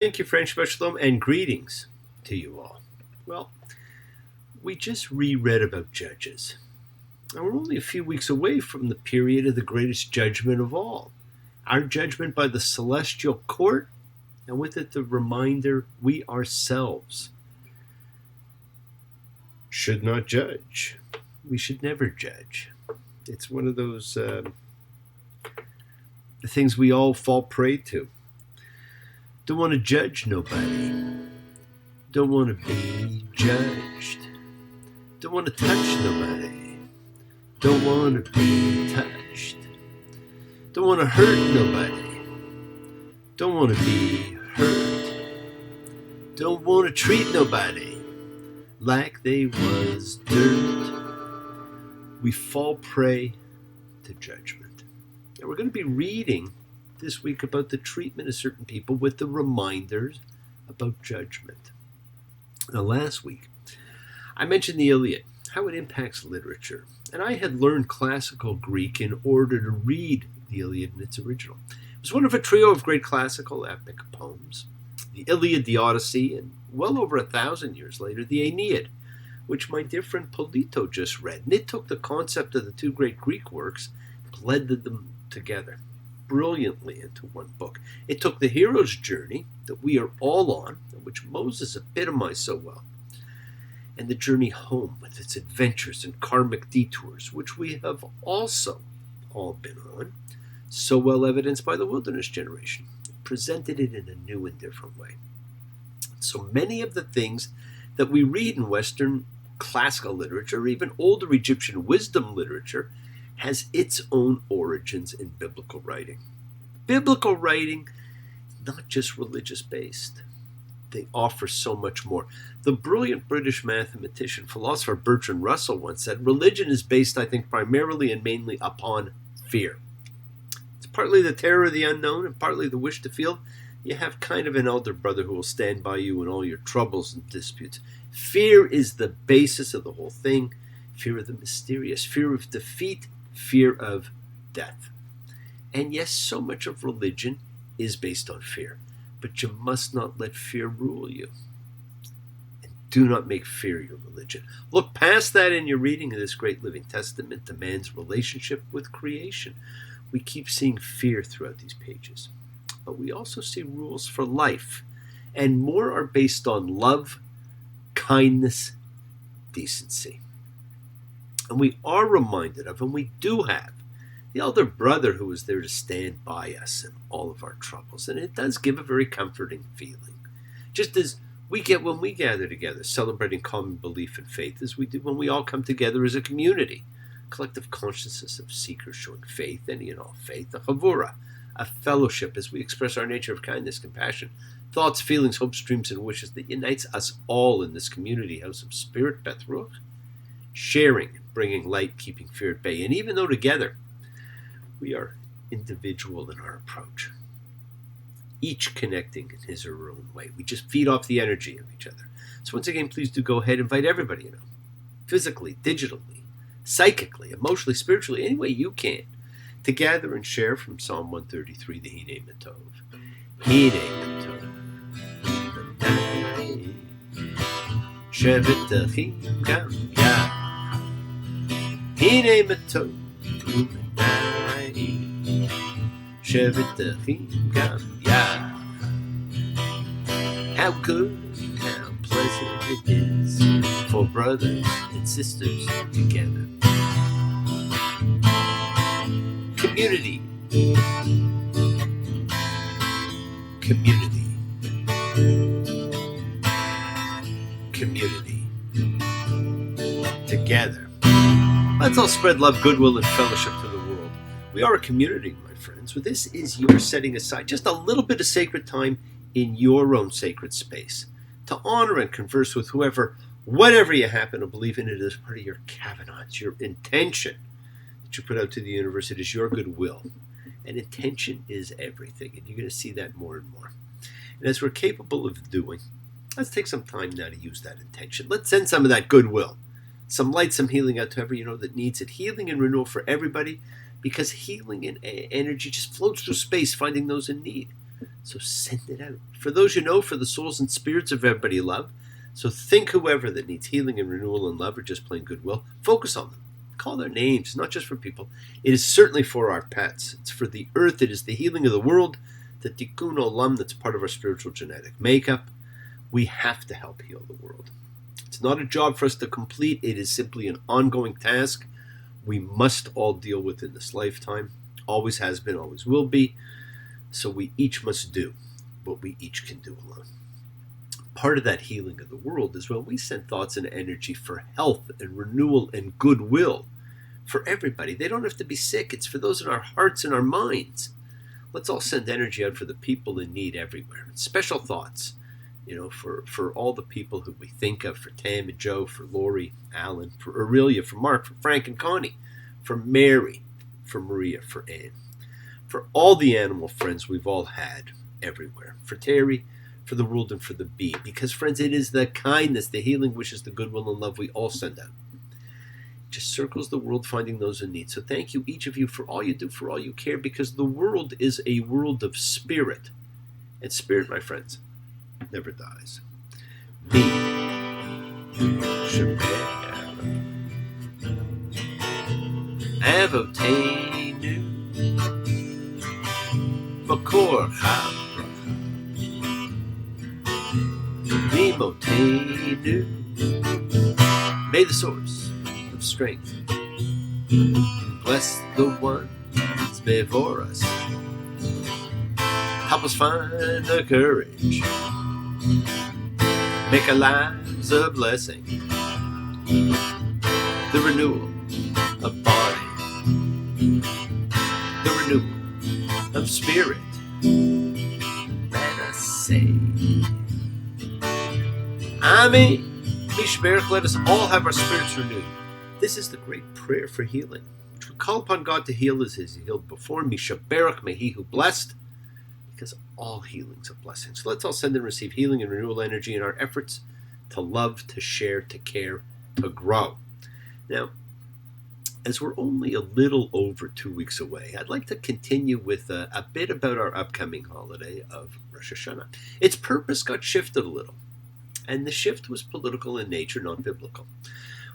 Thank you, French Shalom, and greetings to you all. Well, we just reread about judges, and we're only a few weeks away from the period of the greatest judgment of all, our judgment by the celestial court, and with it the reminder we ourselves should not judge. We should never judge. It's one of those things we all fall prey to. Don't want to judge nobody. Don't want to be judged. Don't want to touch nobody. Don't want to be touched. Don't want to hurt nobody. Don't want to be hurt. Don't want to treat nobody like they was dirt. We fall prey to judgment. And we're going to be reading this week about the treatment of certain people with the reminders about judgment. Now, last week, I mentioned the Iliad, how it impacts literature. And I had learned classical Greek in order to read the Iliad in its original. It was one of a trio of great classical epic poems. The Iliad, the Odyssey, and well over 1,000 years later, the Aeneid, which my dear friend Polito just read. And it took the concept of the two great Greek works, blended them together brilliantly into one book. It took the hero's journey that we are all on, which Moses epitomized so well, and the journey home with its adventures and karmic detours, which we have also all been on, so well evidenced by the wilderness generation. It presented it in a new and different way. So many of the things that we read in Western classical literature, or even older Egyptian wisdom literature, has its own origins in biblical writing. Biblical writing is not just religious based. They offer so much more. The brilliant British mathematician, philosopher Bertrand Russell once said, religion is based, I think, primarily and mainly upon fear. It's partly the terror of the unknown and partly the wish to feel you have kind of an elder brother who will stand by you in all your troubles and disputes. Fear is the basis of the whole thing. Fear of the mysterious, fear of defeat, fear of death. And yes, so much of religion is based on fear, but you must not let fear rule you. And do not make fear your religion. Look past that in your reading of this great living testament to man's relationship with creation. We keep seeing fear throughout these pages, but we also see rules for life, and more are based on love, kindness, decency. And we are reminded of, and we do have, the elder brother who is there to stand by us in all of our troubles. And it does give a very comforting feeling. Just as we get when we gather together, celebrating common belief and faith, as we do when we all come together as a community. Collective consciousness of seekers showing faith, any and all faith, a chavura, a fellowship as we express our nature of kindness, compassion, thoughts, feelings, hopes, dreams, and wishes that unites us all in this community house of spirit, Beth Ruach, sharing, bringing light, keeping fear at bay. And even though together we are individual in our approach, each connecting in his or her own way, we just feed off the energy of each other. So once again, please do go ahead and invite everybody, physically, digitally, psychically, emotionally, spiritually, any way you can, to gather and share from Psalm 133, the Hine Matov. Hine Matov. Shevet Achim Gam Yah. Hine Matov. Shevet Achim Gam Yah. How good and how pleasant it is for brothers and sisters together. Community. Community. Community. Together. Let's all spread love, goodwill, and fellowship to the world. We are a community, my friends. So this is your setting aside just a little bit of sacred time in your own sacred space to honor and converse with whoever, whatever you happen to believe in, it as part of your covenant, your intention that you put out to the universe. It is your goodwill. And intention is everything. And you're going to see that more and more. And as we're capable of doing, let's take some time now to use that intention. Let's send some of that goodwill, some light, some healing out to whoever that needs it. Healing and renewal for everybody, because healing and energy just floats through space, finding those in need. So send it out. For those you know, for the souls and spirits of everybody you love. So think whoever that needs healing and renewal and love or just plain goodwill, focus on them. Call their names, not just for people. It is certainly for our pets. It's for the earth. It is the healing of the world, the tikkun olam that's part of our spiritual genetic makeup. We have to help heal the world. It's not a job for us to complete. It is simply an ongoing task we must all deal with in this lifetime. Always has been, always will be. So we each must do what we each can do alone. Part of that healing of the world is when we send thoughts and energy for health and renewal and goodwill for everybody. They don't have to be sick. It's for those in our hearts and our minds. Let's all send energy out for the people in need everywhere. Special thoughts, for all the people who we think of, for Tam and Joe, for Lori, Alan, for Aurelia, for Mark, for Frank and Connie, for Mary, for Maria, for Anne, for all the animal friends we've all had everywhere, for Terry, for the world, and for the bee. Because, friends, it is the kindness, the healing wishes, the goodwill and love we all send out. It just circles the world, finding those in need. So thank you, each of you, for all you do, for all you care, because the world is a world of spirit. And spirit, my friends, never dies. Be Shabbat Avotenu Makor Habra Mimotenu. May the source of strength bless the one that's before us. Help us find the courage, make our lives a blessing. The renewal of body, the renewal of spirit. Let us say, Amen. Mishmerach, let us all have our spirits renewed. This is the great prayer for healing, which we call upon God to heal as He healed before. Mishaberach, may He who blessed, because all healing's a blessing. So let's all send and receive healing and renewal energy in our efforts to love, to share, to care, to grow. Now, as we're only a little over 2 weeks away, I'd like to continue with a bit about our upcoming holiday of Rosh Hashanah. Its purpose got shifted a little, and the shift was political in nature, not biblical.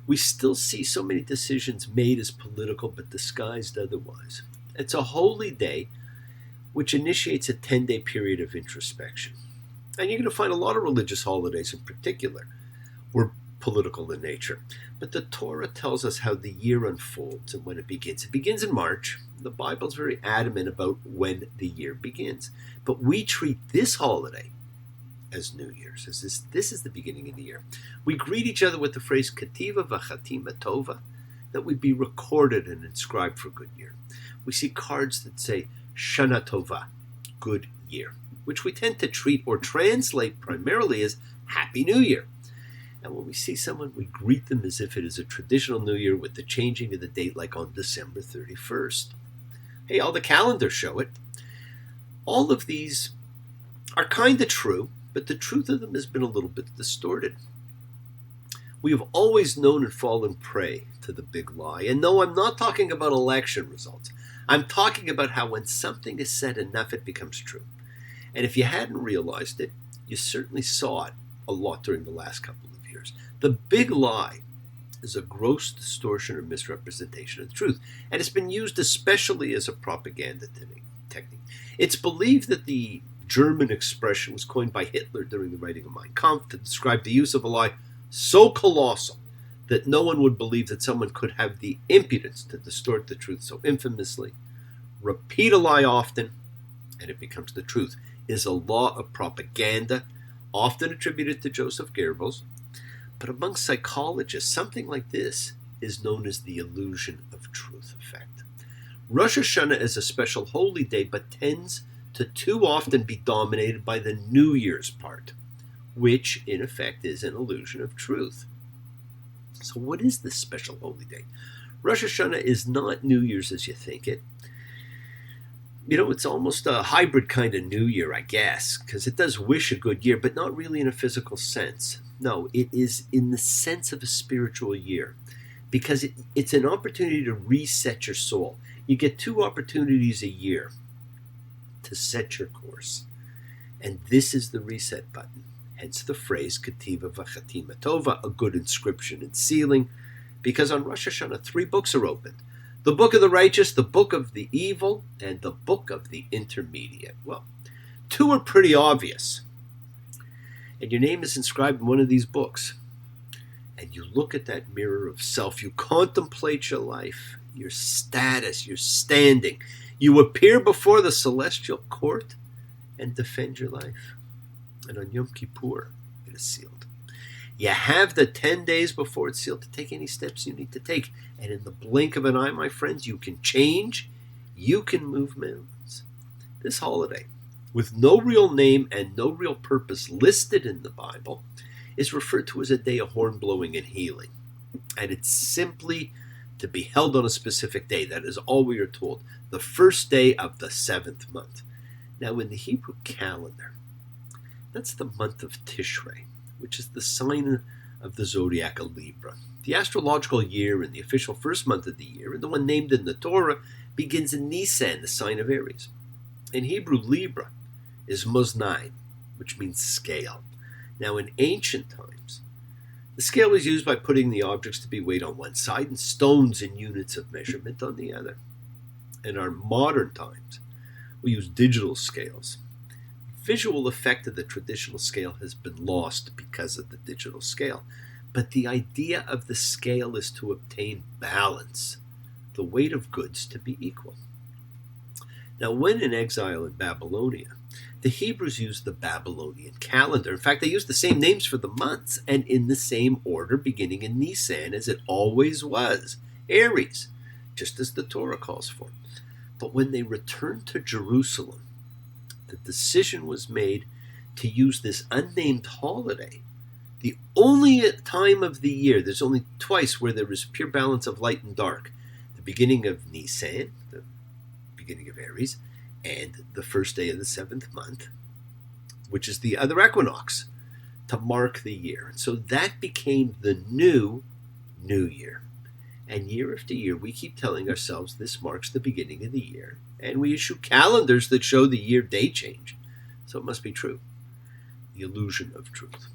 We still see so many decisions made as political but disguised otherwise. It's a holy day which initiates a 10-day period of introspection. And you're going to find a lot of religious holidays in particular were political in nature. But the Torah tells us how the year unfolds and when it begins. It begins in March. The Bible's very adamant about when the year begins. But we treat this holiday as New Year's, as this is the beginning of the year. We greet each other with the phrase Kativa v'chatima tova, that we be recorded and inscribed for good year. We see cards that say Shana Tova, good year, which we tend to treat or translate primarily as Happy New Year. And when we see someone, we greet them as if it is a traditional New Year with the changing of the date, like on December 31st. Hey, all the calendars show it. All of these are kind of true, but the truth of them has been a little bit distorted. We have always known and fallen prey to the big lie. And no, I'm not talking about election results. I'm talking about how when something is said enough, it becomes true. And if you hadn't realized it, you certainly saw it a lot during the last couple of years. The big lie is a gross distortion or misrepresentation of the truth, and it's been used especially as a propaganda technique. It's believed that the German expression was coined by Hitler during the writing of Mein Kampf to describe the use of a lie so colossal that no one would believe that someone could have the impudence to distort the truth so infamously. Repeat a lie often, and it becomes the truth, is a law of propaganda, often attributed to Joseph Goebbels. But among psychologists, something like this is known as the illusion of truth effect. Rosh Hashanah is a special holy day, but tends to too often be dominated by the New Year's part, which in effect is an illusion of truth. So what is this special holy day? Rosh Hashanah is not New Year's as you think it. It's almost a hybrid kind of New Year, I guess, because it does wish a good year, but not really in a physical sense. No, it is in the sense of a spiritual year, because it's an opportunity to reset your soul. You get 2 opportunities a year to set your course. And this is the reset button. Hence the phrase Ketiva V'Chatima Tova, a good inscription and sealing, because on Rosh Hashanah 3 books are opened. The book of the righteous, the book of the evil, and the book of the intermediate. Well, 2 are pretty obvious. And your name is inscribed in one of these books. And you look at that mirror of self. You contemplate your life, your status, your standing. You appear before the celestial court and defend your life. And on Yom Kippur, it is sealed. You have the 10 days before it's sealed to take any steps you need to take. And in the blink of an eye, my friends, you can change. You can move mountains. This holiday, with no real name and no real purpose listed in the Bible, is referred to as a day of horn blowing and healing. And it's simply to be held on a specific day. That is all we are told. The first day of the 7th month. Now, in the Hebrew calendar, that's the month of Tishrei, which is the sign of the zodiac of Libra. The astrological year and the official first month of the year, and the one named in the Torah, begins in Nisan, the sign of Aries. In Hebrew, Libra is Moznaim, which means scale. Now, in ancient times, the scale was used by putting the objects to be weighed on one side and stones and units of measurement on the other. In our modern times, we use digital scales. Visual effect of the traditional scale has been lost because of the digital scale. But the idea of the scale is to obtain balance, the weight of goods to be equal. Now, when in exile in Babylonia, the Hebrews used the Babylonian calendar. In fact, they used the same names for the months and in the same order, beginning in Nisan, as it always was, Aries, just as the Torah calls for. But when they returned to Jerusalem, the decision was made to use this unnamed holiday, the only time of the year, there's only twice where there is pure balance of light and dark, the beginning of Nisan, the beginning of Aries, and the first day of the 7th month, which is the other equinox, to mark the year. And so that became the new year. And year after year, we keep telling ourselves this marks the beginning of the year. And we issue calendars that show the year day change. So it must be true. The illusion of truth.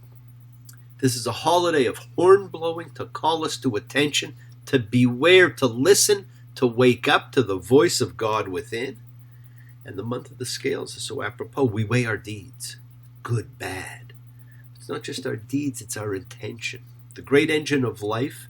This is a holiday of horn blowing to call us to attention, to beware, to listen, to wake up to the voice of God within. And the month of the scales is so apropos. We weigh our deeds, good, bad. It's not just our deeds, it's our intention. The great engine of life.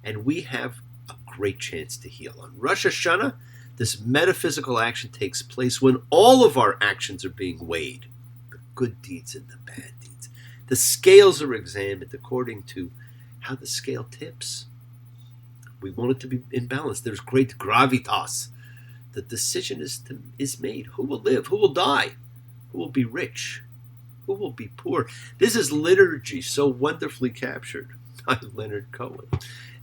And we have a great chance to heal. On Rosh Hashanah, this metaphysical action takes place when all of our actions are being weighed, the good deeds and the bad deeds. The scales are examined according to how the scale tips. We want it to be in balance. There's great gravitas. The decision is made. Who will live? Who will die? Who will be rich? Who will be poor? This is liturgy so wonderfully captured by Leonard Cohen.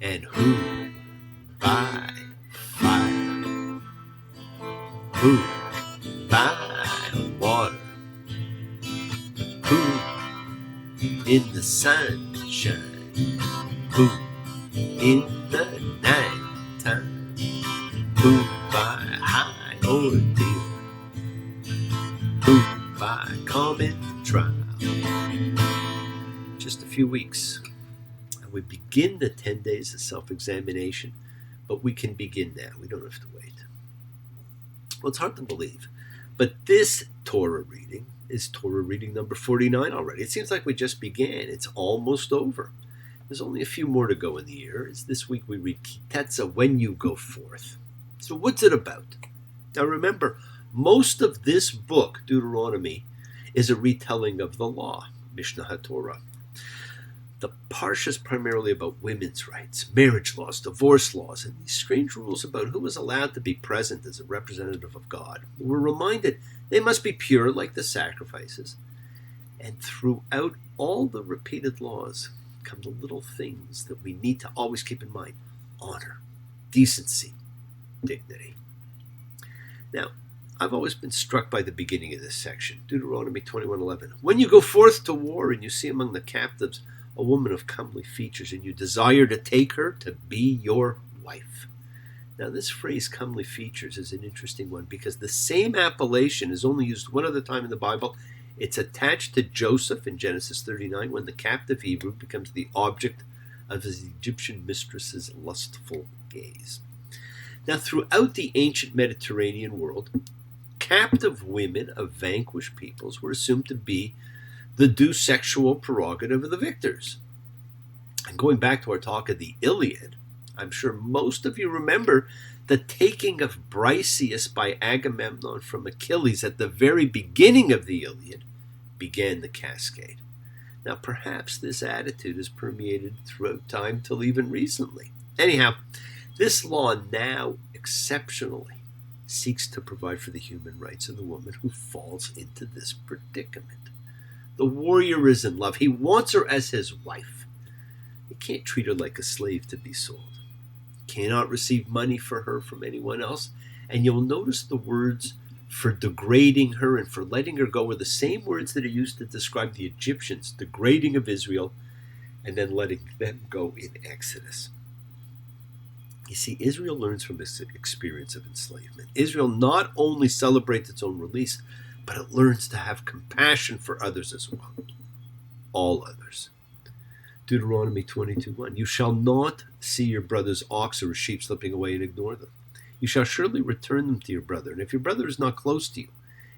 And who by fire, who by water, who in the sunshine, who in the night time, who by high ordeal, who by common trial. Just a few weeks. We begin the 10 days of self-examination, but we can begin now. We don't have to wait. Well, it's hard to believe, but this Torah reading is Torah reading number 49 already. It seems like we just began. It's almost over. There's only a few more to go in the year. This week we read Tetze, when you go forth. So what's it about? Now remember, most of this book, Deuteronomy, is a retelling of the law, Mishnah HaTorah. The parsha is primarily about women's rights, marriage laws, divorce laws, and these strange rules about who is allowed to be present as a representative of God. We're reminded they must be pure like the sacrifices. And throughout all the repeated laws come the little things that we need to always keep in mind. Honor, decency, dignity. Now, I've always been struck by the beginning of this section, Deuteronomy 21:11. When you go forth to war and you see among the captives a woman of comely features, and you desire to take her to be your wife. Now, this phrase, comely features, is an interesting one because the same appellation is only used one other time in the Bible It's attached to Joseph in Genesis 39 when the captive Hebrew becomes the object of his Egyptian mistress's lustful gaze. Now, throughout the ancient Mediterranean world, captive women of vanquished peoples were assumed to be the due sexual prerogative of the victors. And going back to our talk of the Iliad, I'm sure most of you remember the taking of Briseis by Agamemnon from Achilles at the very beginning of the Iliad began the cascade. Now, perhaps this attitude has permeated throughout time till even recently. Anyhow, this law now exceptionally seeks to provide for the human rights of the woman who falls into this predicament. The warrior is in love. He wants her as his wife. He can't treat her like a slave to be sold. He cannot receive money for her from anyone else. And you'll notice the words for degrading her and for letting her go are the same words that are used to describe the Egyptians, degrading of Israel and then letting them go in Exodus. You see, Israel learns from this experience of enslavement. Israel not only celebrates its own release, but it learns to have compassion for others as well. All others. Deuteronomy 22:1. You shall not see your brother's ox or sheep slipping away and ignore them. You shall surely return them to your brother. And if your brother is not close to you,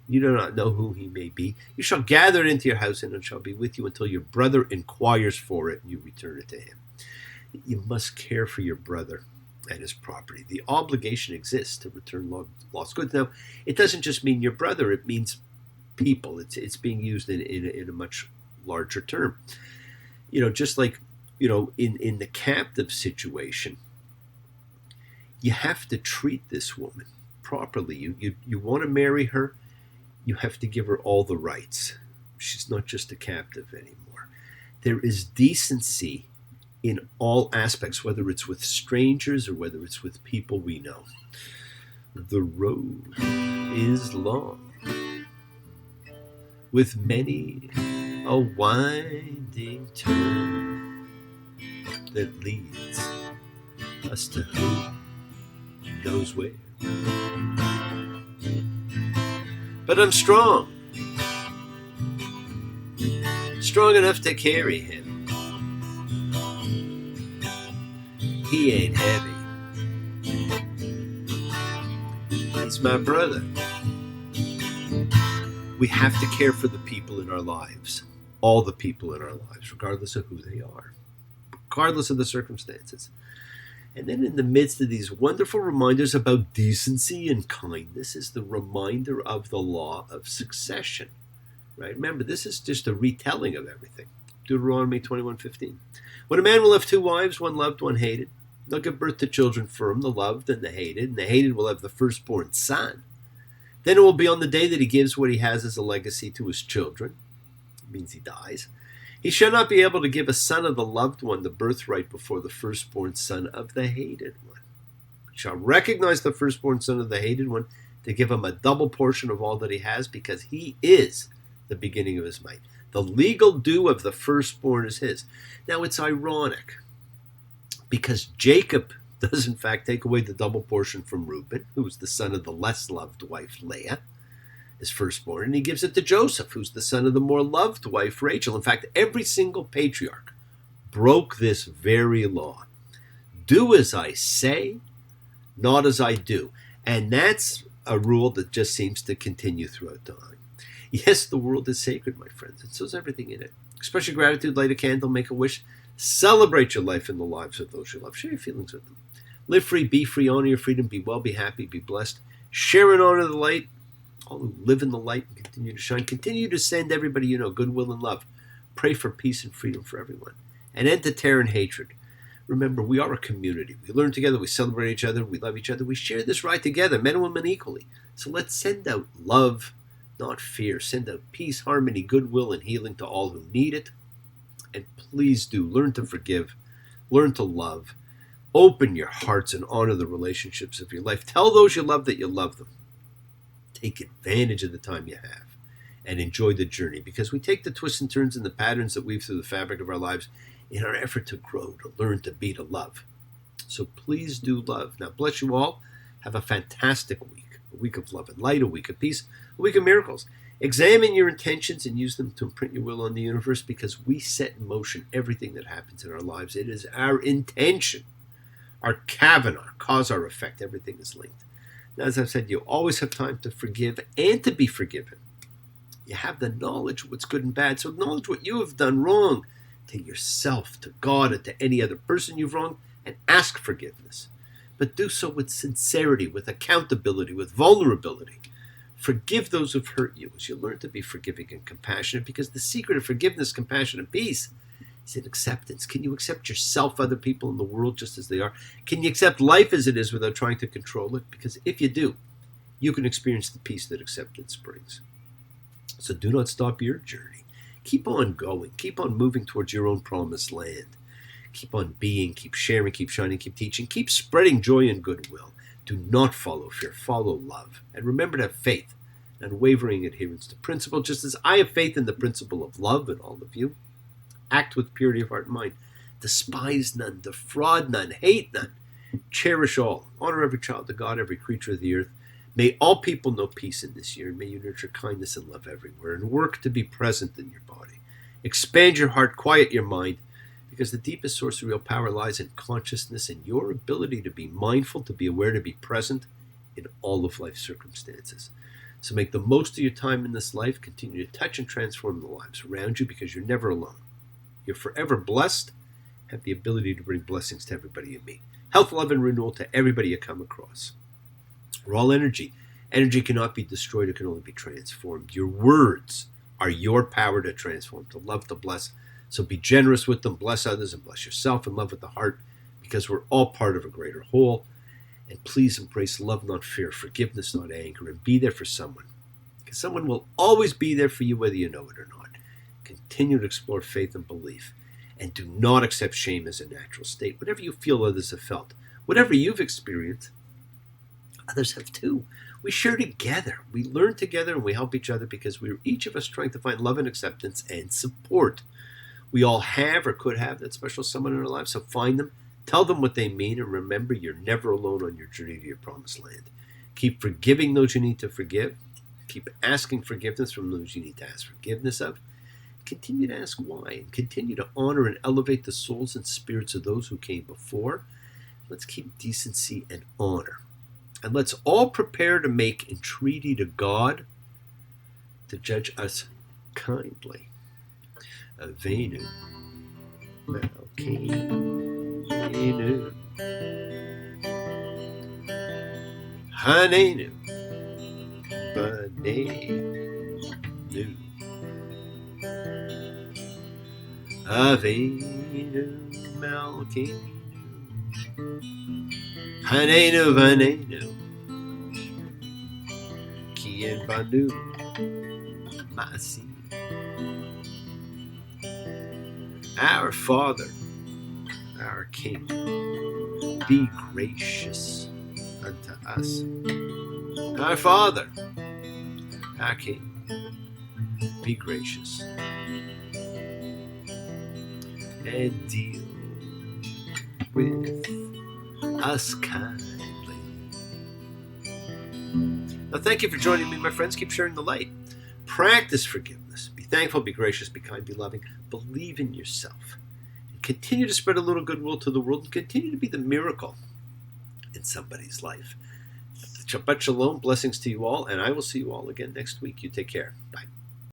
you do not know who he may be, you shall gather it into your house, and it shall be with you until your brother inquires for it and you return it to him. You must care for your brother and his property. The obligation exists to return lost goods. Now, it doesn't just mean your brother, it means people. It's being used in a much larger term. Just like, in the captive situation, you have to treat this woman properly. You want to marry her, you have to give her all the rights. She's not just a captive anymore. There is decency in all aspects, whether it's with strangers or whether it's with people we know. The road is long, with many a winding turn that leads us to who knows where. But I'm strong enough to carry him. He ain't heavy. He's my brother. We have to care for the people in our lives, all the people in our lives, regardless of who they are, regardless of the circumstances. And then in the midst of these wonderful reminders about decency and kindness is the reminder of the law of succession. Right? Remember, this is just a retelling of everything. Deuteronomy 21:15. When a man will have two wives, one loved, one hated, they'll give birth to children for him, the loved and the hated will have the firstborn son. Then it will be on the day that he gives what he has as a legacy to his children. It means he dies. He shall not be able to give a son of the loved one the birthright before the firstborn son of the hated one. He shall recognize the firstborn son of the hated one to give him a double portion of all that he has, because he is the beginning of his might. The legal due of the firstborn is his. Now it's ironic, because Jacob does in fact take away the double portion from Reuben, who was the son of the less loved wife Leah, his firstborn, and he gives it to Joseph, who's the son of the more loved wife Rachel. In fact, every single patriarch broke this very law. Do as I say, not as I do. And that's a rule that just seems to continue throughout time. Yes, the world is sacred, my friends, and so is everything in it. Express your gratitude, light a candle, make a wish. Celebrate your life and the lives of those you love. Share your feelings with them. Live free, be free, honor your freedom, be well, be happy, be blessed. Share and honor the light. All who live in the light and continue to shine. Continue to send everybody you know goodwill and love. Pray for peace and freedom for everyone. And end to terror and hatred. Remember, we are a community. We learn together, we celebrate each other, we love each other, we share this ride together, men and women equally. So let's send out love, not fear. Send out peace, harmony, goodwill, and healing to all who need it. And please do learn to forgive, learn to love. Open your hearts and honor the relationships of your life. Tell those you love that you love them. Take advantage of the time you have and enjoy the journey, because we take the twists and turns and the patterns that weave through the fabric of our lives in our effort to grow, to learn, to be, to love. So please do love. Now, bless you all. Have a fantastic week. A week of love and light, a week of peace, a week of miracles. Examine your intentions and use them to imprint your will on the universe, because we set in motion everything that happens in our lives. It is our intention, our Kavana, cause, our effect. Everything is linked. Now, as I've said, you always have time to forgive and to be forgiven. You have the knowledge of what's good and bad, so acknowledge what you have done wrong to yourself, to God, and to any other person you've wronged, and ask forgiveness. But do so with sincerity, with accountability, with vulnerability. Forgive those who've hurt you as you learn to be forgiving and compassionate, because the secret of forgiveness, compassion, and peace is in acceptance. Can you accept yourself, other people in the world just as they are? Can you accept life as it is without trying to control it? Because if you do, you can experience the peace that acceptance brings. So do not stop your journey. Keep on going. Keep on moving towards your own promised land. Keep on being, keep sharing, keep shining, keep teaching, keep spreading joy and goodwill. Do not follow fear, follow love. And remember to have faith and unwavering adherence to principle, just as I have faith in the principle of love in all of you. Act with purity of heart and mind. Despise none, defraud none, hate none. Cherish all. Honor every child of God, every creature of the earth. May all people know peace in this year, and may you nurture kindness and love everywhere, and work to be present in your body. Expand your heart, quiet your mind, because the deepest source of real power lies in consciousness and your ability to be mindful, to be aware, to be present in all of life's circumstances. So make the most of your time in this life. Continue to touch and transform the lives around you, because you're never alone. You're forever blessed. Have the ability to bring blessings to everybody you meet. Health, love, and renewal to everybody you come across. We're all energy. Energy cannot be destroyed. It can only be transformed. Your words are your power to transform, to love, to bless. So be generous with them, bless others, and bless yourself, and love with the heart, because we're all part of a greater whole. And please embrace love, not fear, forgiveness, not anger, and be there for someone, because someone will always be there for you, whether you know it or not. Continue to explore faith and belief, and do not accept shame as a natural state. Whatever you feel others have felt, whatever you've experienced, others have too. We share together, we learn together, and we help each other, because we're each of us trying to find love and acceptance and support. We all have or could have that special someone in our lives, so find them, tell them what they mean, and remember, you're never alone on your journey to your promised land. Keep forgiving those you need to forgive. Keep asking forgiveness from those you need to ask forgiveness of. Continue to ask why, and continue to honor and elevate the souls and spirits of those who came before. Let's keep decency and honor. And let's all prepare to make entreaty to God to judge us kindly. Avenu, Malkeinu, Hanenu, Banenu, Avenu, Malkeinu, Hanenu, Vanenu, Kien Banu, Masi. Our Father, our King, be gracious unto us. Our Father, our King, be gracious and deal with us kindly. Now, thank you for joining me, my friends. Keep sharing the light. Practice forgiveness. Be thankful, be gracious, be kind, be loving. Believe in yourself. And continue to spread a little goodwill to the world, and continue to be the miracle in somebody's life. Shabbat shalom. Blessings to you all, and I will see you all again next week. You take care. Bye.